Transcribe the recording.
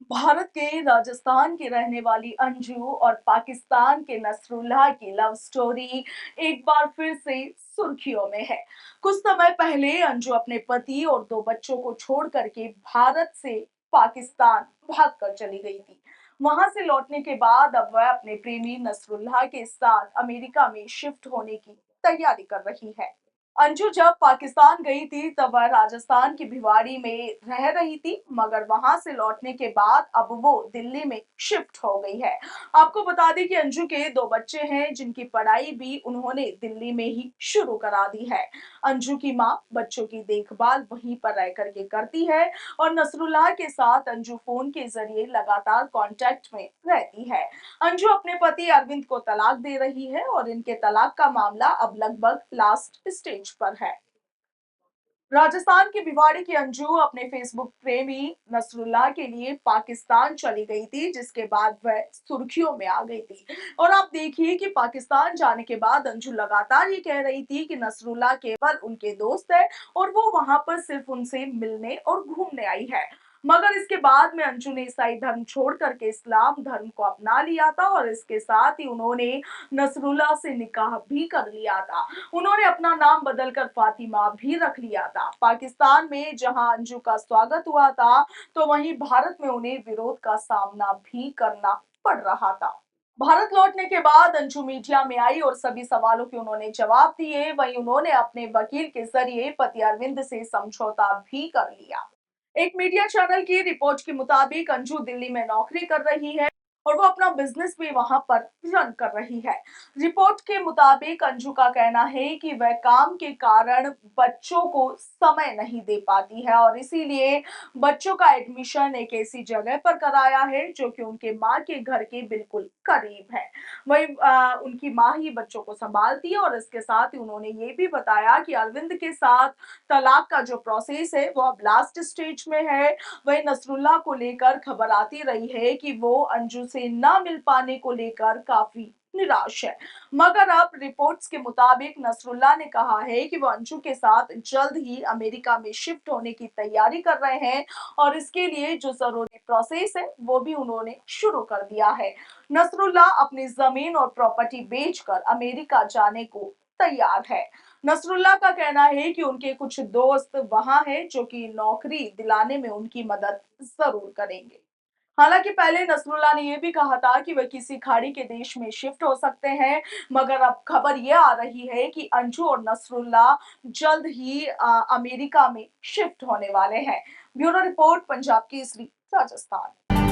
भारत के राजस्थान की रहने वाली अंजू और पाकिस्तान के नसरुल्लाह की लव स्टोरी एक बार फिर से सुर्खियों में है। कुछ समय पहले अंजू अपने पति और दो बच्चों को छोड़ करके भारत से पाकिस्तान भागकर चली गई थी। वहां से लौटने के बाद अब वह अपने प्रेमी नसरुल्लाह के साथ अमेरिका में शिफ्ट होने की तैयारी कर रही है। अंजू जब पाकिस्तान गई थी तब वह राजस्थान की भिवाड़ी में रह रही थी, मगर वहां से लौटने के बाद अब वो दिल्ली में शिफ्ट हो गई है। आपको बता दें कि अंजू के दो बच्चे हैं जिनकी पढ़ाई भी उन्होंने दिल्ली में ही शुरू करा दी है। अंजू की माँ बच्चों की देखभाल वहीं पर रह करके करती है और नसरुल्लाह के साथ अंजू फोन के जरिए लगातार कांटेक्ट में रहती है। अंजू अपने पति अरविंद को तलाक दे रही है और इनके तलाक का मामला अब लगभग लास्ट स्टेज पर है। राजस्थान की भिवाड़ी की अंजू अपने फेसबुक प्रेमी नसरुल्लाह के लिए पाकिस्तान चली गई थी, जिसके बाद वह सुर्खियों में आ गई थी। और आप देखिए कि पाकिस्तान जाने के बाद अंजू लगातार ये कह रही थी कि नसरुल्लाह केवल उनके दोस्त है और वो वहां पर सिर्फ उनसे मिलने और घूमने आई है। मगर इसके बाद में अंजू ने ईसाई धर्म छोड़ करके इस्लाम धर्म को अपना लिया था और इसके साथ ही उन्होंने नसरुल्लाह से निकाह भी कर लिया था। उन्होंने अपना नाम बदलकर फातिमा भी रख लिया था। पाकिस्तान में जहां अंजू का स्वागत हुआ था, तो वहीं भारत में उन्हें विरोध का सामना भी करना पड़ रहा था। भारत लौटने के बाद अंजू मीडिया में आई और सभी सवालों के उन्होंने जवाब दिए। वहीं उन्होंने अपने वकील के जरिए पति अरविंद से समझौता भी कर लिया। एक मीडिया चैनल की रिपोर्ट के मुताबिक अंजू दिल्ली में नौकरी कर रही है और वो अपना बिजनेस भी वहां पर रन कर रही है। रिपोर्ट के मुताबिक अंजू का कहना है कि वह काम के कारण बच्चों को समय नहीं दे पाती है और इसीलिए बच्चों का एडमिशन एक ऐसी जगह पर कराया है जो कि उनके माँ के घर के बिल्कुल करीब है। वही उनकी माँ ही बच्चों को संभालती है और इसके साथ ही उन्होंने ये भी बताया कि अरविंद के साथ तलाक का जो प्रोसेस है वो अब लास्ट स्टेज में है। वही नसरुल्लाह को लेकर खबर आती रही है कि वो अंजू से ना मिल पाने को लेकर काफी निराश है। मगर अब रिपोर्ट्स के मुताबिक नसरुल्लाह ने कहा है कि वो अंजू के साथ जल्द ही अमेरिका में शिफ्ट होने की तैयारी कर रहे हैं और इसके लिए जो जरूरी प्रोसेस है वो भी उन्होंने शुरू कर दिया है। नसरुल्लाह अपनी जमीन और प्रॉपर्टी बेचकर अमेरिका जाने को तैयार है। नसरुल्लाह का कहना है कि उनके कुछ दोस्त वहां हैं जो कि नौकरी दिलाने में उनकी मदद जरूर करेंगे। हालांकि पहले नसरुल्लाह ने यह भी कहा था कि वह किसी खाड़ी के देश में शिफ्ट हो सकते हैं, मगर अब खबर यह आ रही है कि अंजू और नसरुल्लाह जल्द ही अमेरिका में शिफ्ट होने वाले हैं। Bureau report, Punjab Kesari, Rajasthan.